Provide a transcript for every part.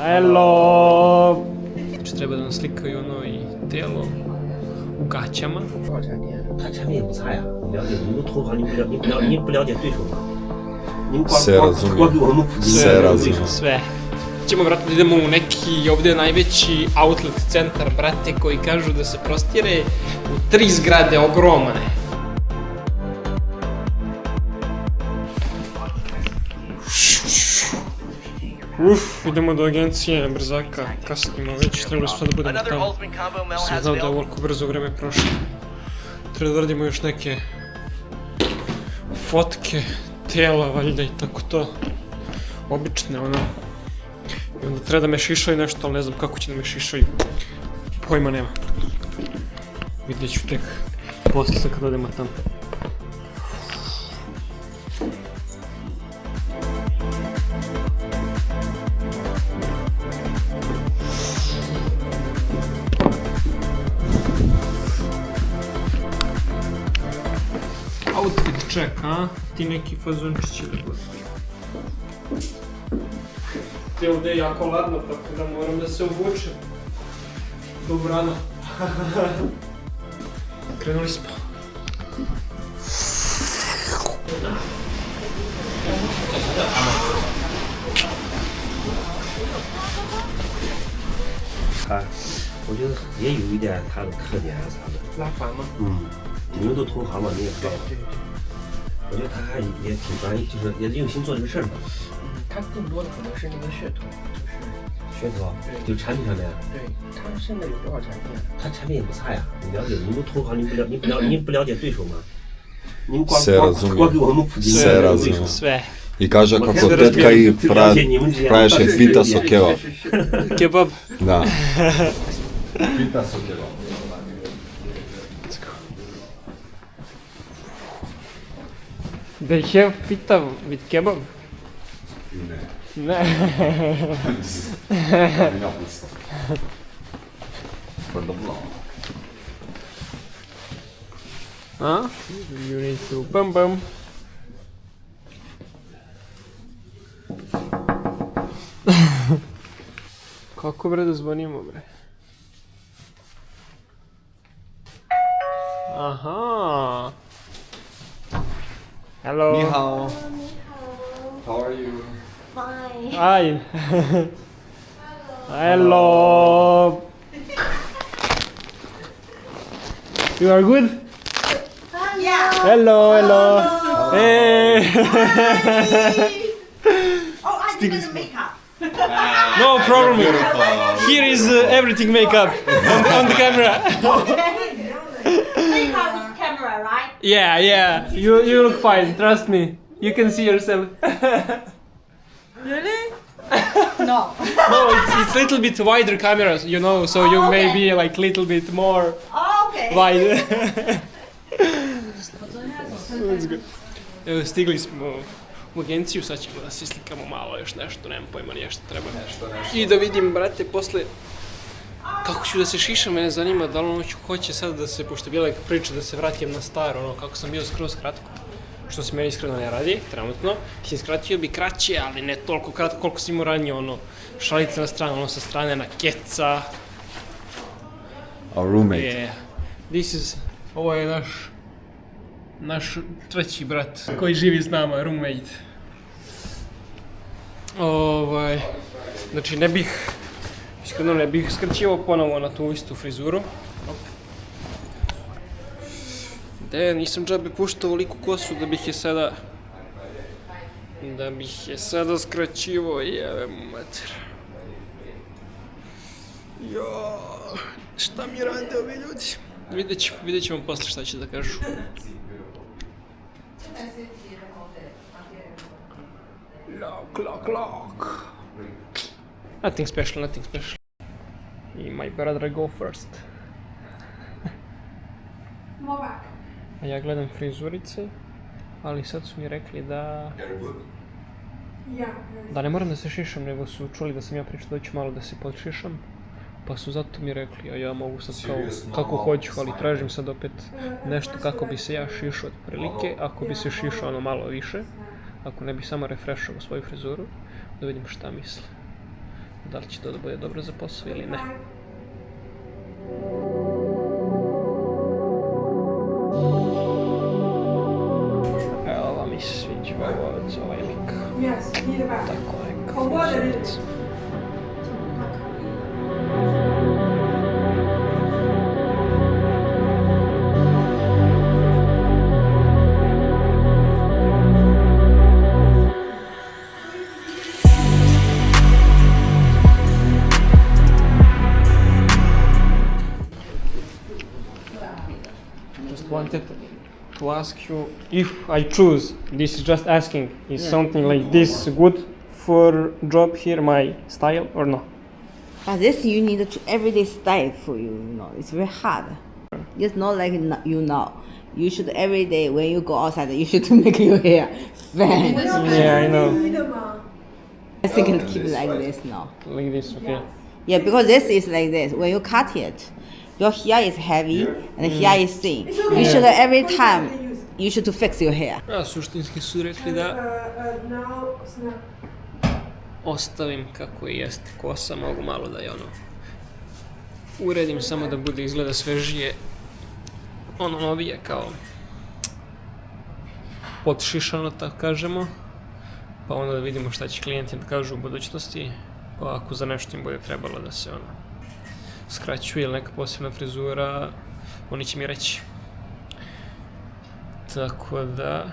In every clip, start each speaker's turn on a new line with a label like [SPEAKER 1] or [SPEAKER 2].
[SPEAKER 1] Hello! Znači treba da nam slikaju ono i telo u gaćama.
[SPEAKER 2] 他产品也不差呀，了解你们同行，你不了解对手吗？您光给我们普及
[SPEAKER 1] Sve. Ćemo, brate, da idemo u neki ovdje najveći outlet centar, brate, koji kažu da se prostire u 3 zgrade ogromne. Idemo do agencije brzaka, kasnimo već, trebali smo da budemo tamo. Sam znao da je ovoliko brzo vreme prošlo. Treba da radimo još neke fotke, tela, valjda i tako to. Obične, ono. I onda treba da me šišaju nešto, ali ne znam kako će da me šišaju. Pojma nema. Vidjet ću tek posle kad odemo tamo. Outfit check, a? Ti neki fazončići da budu. Ti ovdje je jako ladno, tako da moram da se obučem. Dobrano. Krenuli smo.
[SPEAKER 2] 我觉得也有一点它的特点啊啥的。
[SPEAKER 1] 拉环吗？
[SPEAKER 2] 你们都同行嘛，你也知道。我觉得他还也挺专业，就是也用心做这个事儿嘛。
[SPEAKER 3] 它更多的可能是那个噱头，
[SPEAKER 2] 噱头，就产品上面。
[SPEAKER 3] 对，它现在有多少产品？
[SPEAKER 2] 他产品也不差呀，你了解你们同行，你不了解对手吗？您光给我们普及对手。
[SPEAKER 1] Sve.
[SPEAKER 4] I kaže kako tetka i praješe pita so kebab.
[SPEAKER 1] Kebab?
[SPEAKER 4] Da. Pita so kebab.
[SPEAKER 1] They have pita with kebab?
[SPEAKER 4] Ne.
[SPEAKER 1] Ne. Huh? You need to bum. Kako bre da zvonimo bre? Aha. Hello.
[SPEAKER 4] Ni hao. How are you?
[SPEAKER 1] Hi. Hello. You are good?
[SPEAKER 5] Yeah.
[SPEAKER 1] Hello. Hey.
[SPEAKER 5] Oh, I didn't make up.
[SPEAKER 1] No problem. Here is everything makeup on the camera.
[SPEAKER 5] Make up with camera, right?
[SPEAKER 1] Yeah. You look fine. Trust me. You can see yourself.
[SPEAKER 5] Really? No.
[SPEAKER 1] No, it's little bit wider cameras, you know, so you may
[SPEAKER 5] okay.
[SPEAKER 1] be like little bit more
[SPEAKER 5] Oh, okay.
[SPEAKER 1] wide. That's good. Evo, stigli smo u agenciju, sad ćemo da se slikamo malo još nešto, nemam pojma nije što treba. I da vidim, brate, posle kako ću da se šišam, mene zanima da li ono hoće sad da se, pošto je bila priča da se vratim na staro, ono kako sam bio skroz kratko. Što se meni iskreno ne radi, trenutno. Mislim, skratio bi kraće, ali ne toliko kratko koliko sam imao ranije, ono, šalice na stranu, ono sa strane na keca.
[SPEAKER 4] Our roommate.
[SPEAKER 1] Yeah. Ovo je naš treći brat koji živi s nama, roommate. Znači iskreno ne bih skraćivao ponovo na tu istu frizuru. Nisam džabe puštao ovoliku kosu da bih je sada skraćivao, jebe mu mater. Jo, šta mi rade ovi ljudi? Vidjet ćemo posle šta će da kažu. Lock. Nothing special. I my brother go first. A ja gledam frizurice, ali sad su mi rekli da ne moram da se šišam, nego su čuli da sam ja pričao da ću malo da se podšišam. Pa su zato mi rekli, a ja mogu sad kako hoću, ali tražim sad opet nešto kako bi se ja šišao od prilike, ako bi se šišao ono malo više, ako ne bi samo refrešao svoju frizuru, da vidim šta misle. da li će to da bude dobro za posao ili ne. Evo, ova mi se sviđa, ovaj lik. Tako neka. Just wanted to ask you if I choose, this is just asking, is something like this good for job here, my style or no?
[SPEAKER 6] But this you need to everyday style for you, you know. It's very hard. It's not like you know. You should every day when you go outside, you should make your hair fan.
[SPEAKER 1] Yeah, I know.
[SPEAKER 6] I think it keep like this now.
[SPEAKER 1] Like this, okay.
[SPEAKER 6] Yeah, because this is like this. When you cut it, your hair is heavy and hair is thin. You should every time you should to fix your hair.
[SPEAKER 1] A suštinski su rekli da ostavim kako i jeste kosa, mogu malo da je uredim samo da bude izgleda svežije, novije kao podšišano, tako kažemo, pa onda da vidimo šta će klijenti da kažu u budućnosti, pa ako za nešto im bude trebalo da se skraćuje ili neka posebna frizura, oni će mi reći. Tako da,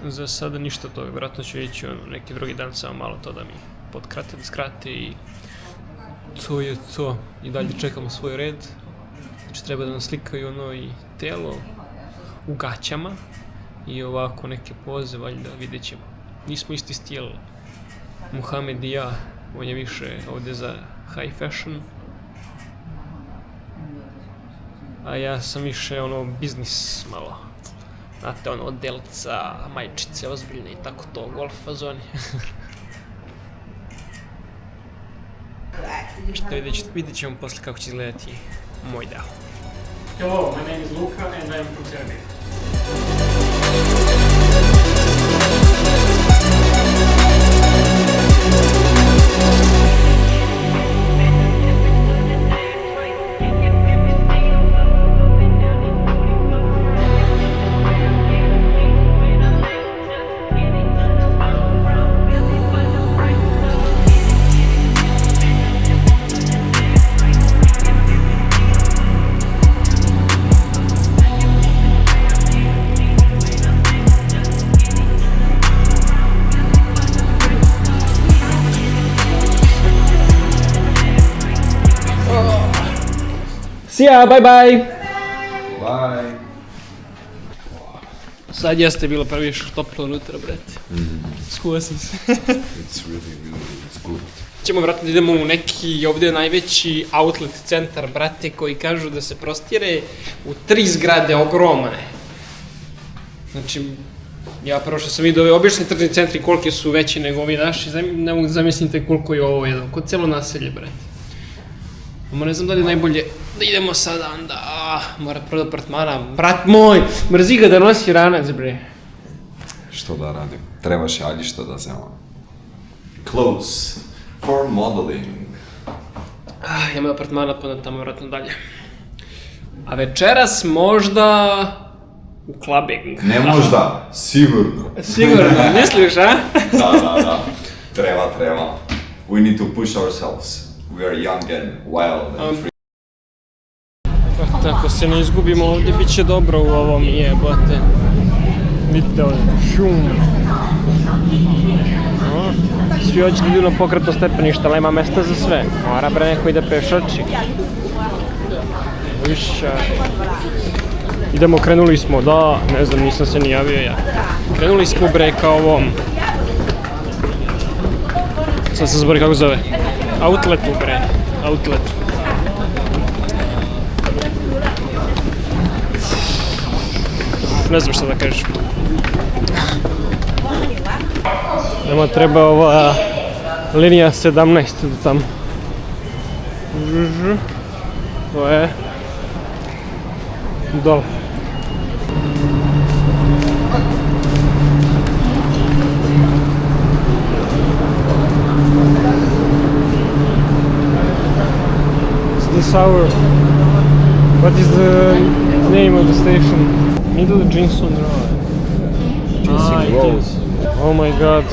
[SPEAKER 1] za sada ništa toga, vjerojatno ću ići neki drugi dan samo malo to da mi potkrate, da skrate i to je to. I dalje čekamo svoj red, znači treba da nam slikaju i telo u gaćama i ovako neke poze, valjda vidjet ćemo. Nismo isti stil, Muhammed i ja, on je više ovdje za high fashion, a ja sam više biznis malo. Znate, oddelca, majčice ozbiljne i tako to, golf fazoni. Šta vidjet ćemo posle kako će izgledati moj deo. Hello, my name is Luka and I am from Serbia. See ya, bye bye!
[SPEAKER 4] Bye!
[SPEAKER 1] Sad jeste bilo previše toplo unutra, brate. Skuva sam se.
[SPEAKER 4] It's good.
[SPEAKER 1] Ćemo vratno da idemo u neki ovdje najveći outlet centar, brate, koji kažu da se prostire u 3 zgrade ogromne. Znači, ja prvo što sam vidio ove obične tržni centri kolike su veći nego ovi naši, ne mogu zamislite koliko je ovo jedno, kod cijelo naselje, brate. Ne znam da li je najbolje da idemo sada, onda, mora prodati apartmana, brat moj, mrzi ga da nosi ranac, bre.
[SPEAKER 4] Što da radim? Trebaš ali što da zemam. Clothes for modeling.
[SPEAKER 1] Imamo apartmana, pa tamo vratno dalje. A večeras možda u clubbing.
[SPEAKER 4] Ne možda, sigurno.
[SPEAKER 1] Sigurno, misliš, a?
[SPEAKER 4] Da. Treba. We need to push ourselves. We are young and wild and free.
[SPEAKER 1] Ako se ne izgubimo ovdje, bit će dobro u ovom jebote. Vidite ovdje, šum. Svi hoće da idu na pokretno stepenište, ali ima mesta za sve. Mora bre neko ide pešači. Viša. Idemo, krenuli smo, da, ne znam, nisam se ni javio ja. Krenuli smo bre ka ovom. Sad se zbori kako zove. Outletu bre, outletu. Ne znam što da kažem. Nama treba ova linija 17 do tamo. To je dole. this hour? What is the name of the station? Middle Jinsun Road. Oh my god.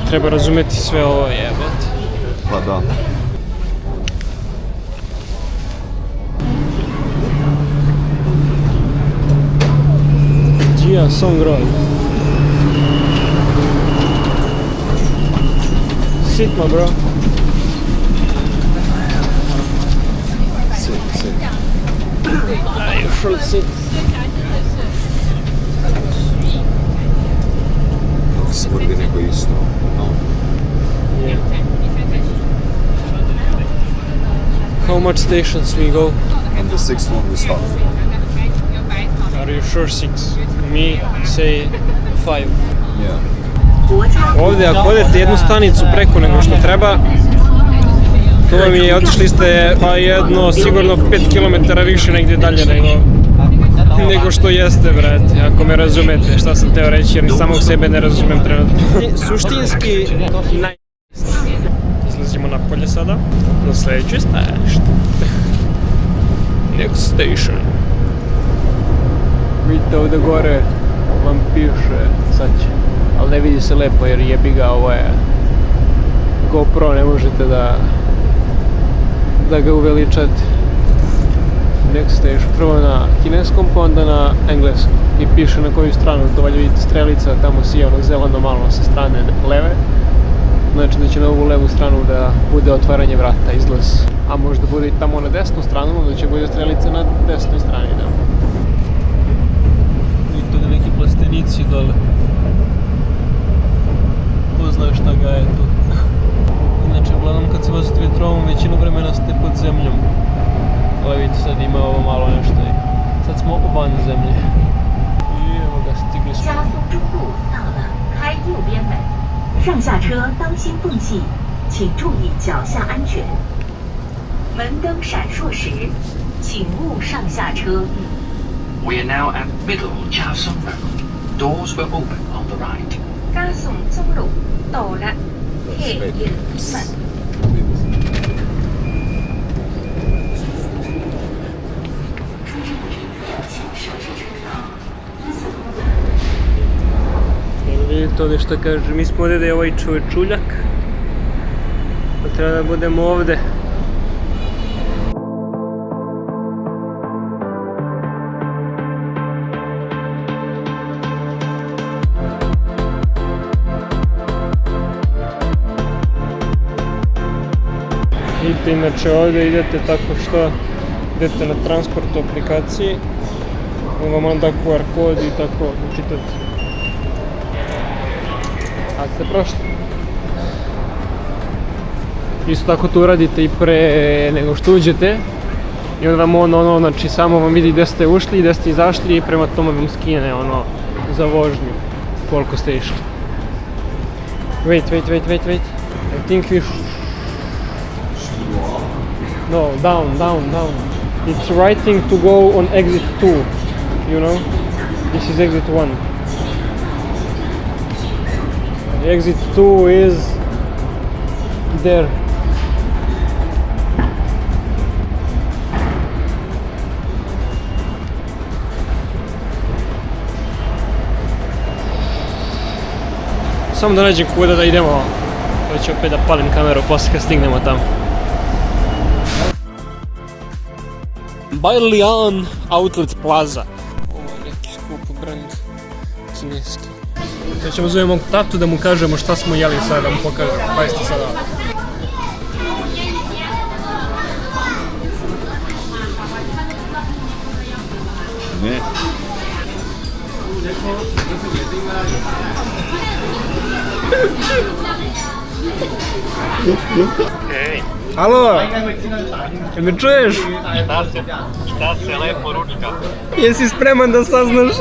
[SPEAKER 1] Treba razumeti sve ovo, jebate.
[SPEAKER 4] Pa da.
[SPEAKER 1] Jia Song Road. Sit, my bro.
[SPEAKER 4] Sit.
[SPEAKER 1] You should sit.
[SPEAKER 4] Svugdje nego isto. No.
[SPEAKER 1] Yeah. How much stations we go?
[SPEAKER 4] On the sixth one we stop.
[SPEAKER 1] Are you sure 6? Me say 5.
[SPEAKER 4] Yeah.
[SPEAKER 1] Ovdje ako odete jednu stanicu preko nego što treba, to vam je, otišli ste pa jedno sigurno 5 km više negdje dalje nego što jeste, brate, ako me razumete šta sam teo reći, jer ni samog sebe ne razumem trenutno. Suštinski izlazimo napolje sada, na sljedeće stajalište. Next station. Vidite ovdje gore vam piše, sad će, ali ne vidi se lepo jer jebi ga, ovo je GoPro, ne možete da ga uveličate. Next station, prvo na kineskom, pa onda na engleskom i piše na koju stranu, to valja vidite strelica, tamo sije ono zeleno malo sa strane leve, znači da će na ovu levu stranu da bude otvaranje vrata, izlaz, a možda bude i tamo na desnu stranu, onda će bude strelica na desnoj strani, da. I tu neki plastenici dole, ko zna šta ga je tu. Inače, uglavnom kad se vozite vetrovom, većinu vremena ste pod zemljom. Ali vidite, sad ima ovo malo nešto i sad smo van zemlje. I evo ga, stigli smo.
[SPEAKER 7] 加速中路到了，开右边门。上下车当心缝隙，请注意脚下安全。门灯闪烁时，请勿上下车。
[SPEAKER 8] We are now at Middle Jiasong Road. Doors will open on the right.
[SPEAKER 7] 加送中路到了，开右门。
[SPEAKER 1] Vidite ovdje što kaže, mi smo ovdje da je ovaj čuljak, pa treba da budemo ovdje. Vidite, inače ovdje idete tako što idete na transport aplikaciji, on vam onda QR kod i tako čitate. A ste prošli. Isto tako to uradite i pre nego što uđete. I onda vam ono, znači samo vam vidi gdje ste ušli i gdje ste izašli i prema tome vam skine ono za vožnju koliko ste išli. Wait. I think we no, down. It's writing to go on exit 2, you know? This is exit 1. Exit 2 is there. Samo da nađem kuda da idemo, pa ću opet da palim kameru poslije kad stignemo tamo. Bailian Outlet Plaza. Ovo je neki skup brand kineski. Sad ćemo zovemo mog tatu da mu kažemo šta smo jeli sada, da mu pokažemo. Pazite sada.
[SPEAKER 4] Ne.
[SPEAKER 1] Alo! Jel me čuješ?
[SPEAKER 9] Šta se lepo ručka?
[SPEAKER 1] Jesi spreman da saznaš?